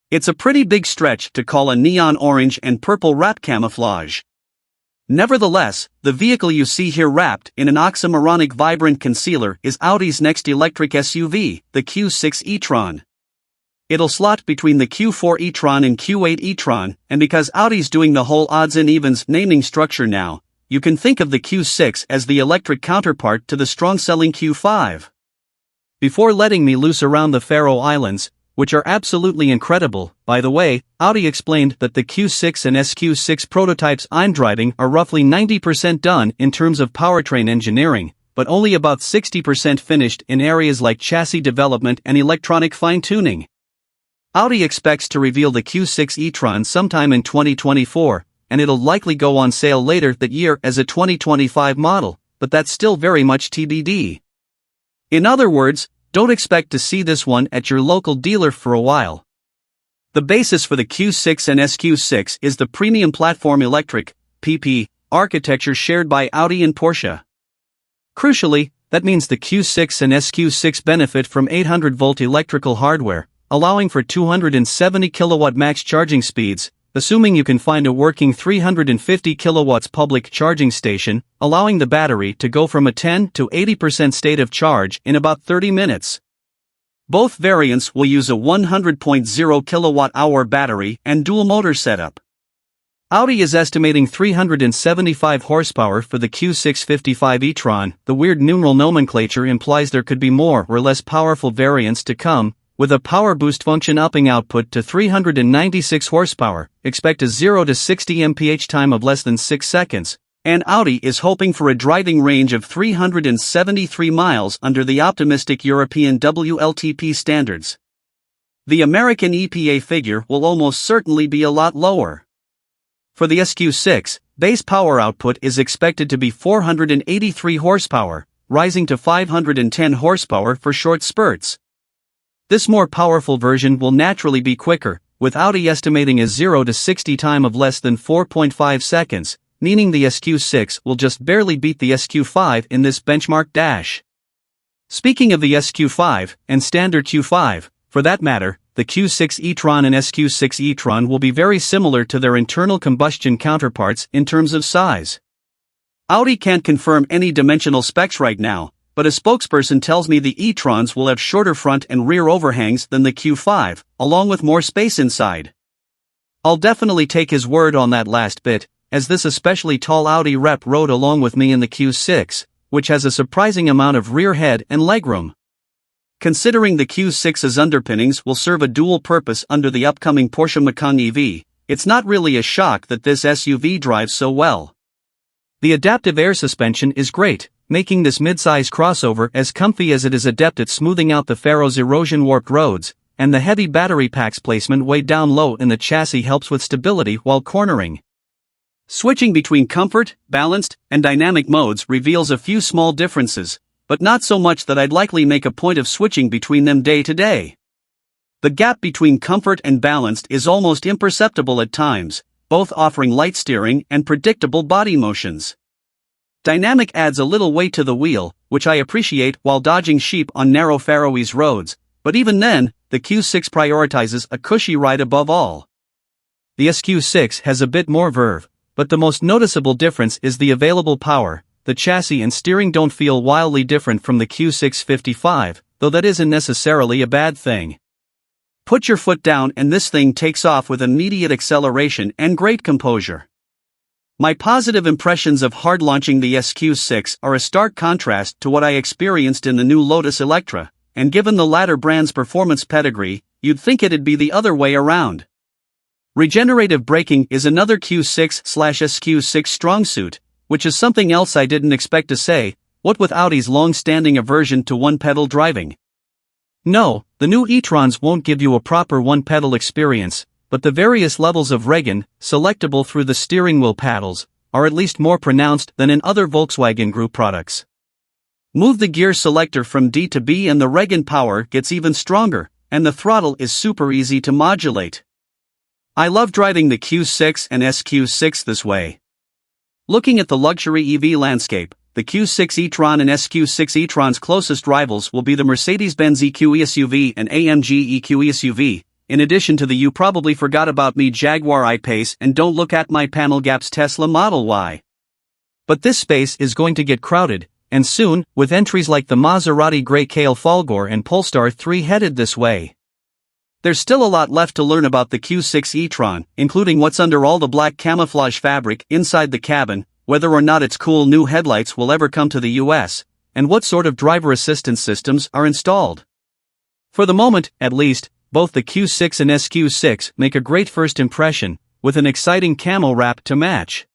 It's a pretty big stretch to call a neon orange and purple wrap camouflage. Nevertheless, the vehicle you see here wrapped in an oxymoronic vibrant concealer is Audi's next electric SUV, the Q6 E-Tron. It'll slot between the Q4 E-Tron and Q8 E-Tron, and because Audi's doing the whole odds and evens naming structure now, you can think of the Q6 as the electric counterpart to the strong-selling Q5. Before letting me loose around the Faroe Islands, which are absolutely incredible, by the way, Audi explained that the Q6 and SQ6 prototypes I'm driving are roughly 90% done in terms of powertrain engineering, but only about 60% finished in areas like chassis development and electronic fine-tuning. Audi expects to reveal the Q6 e-tron sometime in 2024, and it'll likely go on sale later that year as a 2025 model, but that's still very much TBD. In other words, don't expect to see this one at your local dealer for a while. The basis for the Q6 and SQ6 is the premium platform electric, PP, architecture shared by Audi and Porsche. Crucially, that means the Q6 and SQ6 benefit from 800-volt electrical hardware, allowing for 270 kilowatt max charging speeds, assuming you can find a working 350 kilowatts public charging station, allowing the battery to go from a 10 to 80% state of charge in about 30 minutes. Both variants will use a 100.0 kilowatt-hour battery and dual motor setup. Audi is estimating 375 horsepower for the Q655 e-tron. The weird numeral nomenclature implies there could be more or less powerful variants to come, with a power boost function upping output to 396 horsepower. Expect a 0 to 60 mph time of less than 6 seconds, and Audi is hoping for a driving range of 373 miles under the optimistic European WLTP standards. The American EPA figure will almost certainly be a lot lower. For the SQ6, base power output is expected to be 483 horsepower, rising to 510 horsepower for short spurts. This more powerful version will naturally be quicker, with Audi estimating a 0 to 60 time of less than 4.5 seconds, meaning the SQ6 will just barely beat the SQ5 in this benchmark dash. Speaking of the SQ5, and standard Q5, for that matter, the Q6 e-tron and SQ6 e-tron will be very similar to their internal combustion counterparts in terms of size. Audi can't confirm any dimensional specs right now, but a spokesperson tells me the e-trons will have shorter front and rear overhangs than the Q5, along with more space inside. I'll definitely take his word on that last bit, as this especially tall Audi rep rode along with me in the Q6, which has a surprising amount of rear head and legroom. Considering the Q6's underpinnings will serve a dual purpose under the upcoming Porsche Macan EV, it's not really a shock that this SUV drives so well. The adaptive air suspension is great, making this mid-size crossover as comfy as it is adept at smoothing out the Faroe's erosion-warped roads, and the heavy battery pack's placement way down low in the chassis helps with stability while cornering. Switching between comfort, balanced, and dynamic modes reveals a few small differences, but not so much that I'd likely make a point of switching between them day to day. The gap between comfort and balanced is almost imperceptible at times, both offering light steering and predictable body motions. Dynamic adds a little weight to the wheel, which I appreciate while dodging sheep on narrow Faroese roads, but even then, the Q6 prioritizes a cushy ride above all. The SQ6 has a bit more verve, but the most noticeable difference is the available power. The chassis and steering don't feel wildly different from the Q655, though that isn't necessarily a bad thing. Put your foot down and this thing takes off with immediate acceleration and great composure. My positive impressions of hard launching the SQ6 are a stark contrast to what I experienced in the new Lotus Electra, and given the latter brand's performance pedigree, you'd think it'd be the other way around. Regenerative braking is another Q6/SQ6 strong suit, which is something else I didn't expect to say, what with Audi's long-standing aversion to one-pedal driving. No, the new e-trons won't give you a proper one-pedal experience, but the various levels of regen, selectable through the steering wheel paddles, are at least more pronounced than in other Volkswagen Group products. Move the gear selector from D to B and the regen power gets even stronger, and the throttle is super easy to modulate. I love driving the Q6 and SQ6 this way. Looking at the luxury EV landscape, the Q6 e-tron and SQ6 e-tron's closest rivals will be the Mercedes-Benz EQE SUV and AMG EQE SUV, in addition to the "you probably forgot about me" Jaguar I-Pace and "don't look at my panel gaps" Tesla Model Y. But this space is going to get crowded, and soon, with entries like the Maserati Grey Kale Folgore and Polestar 3 headed this way. There's still a lot left to learn about the Q6 e-tron, including what's under all the black camouflage fabric inside the cabin, whether or not its cool new headlights will ever come to the US, and what sort of driver assistance systems are installed. For the moment, at least, both the Q6 and SQ6 make a great first impression, with an exciting camo wrap to match.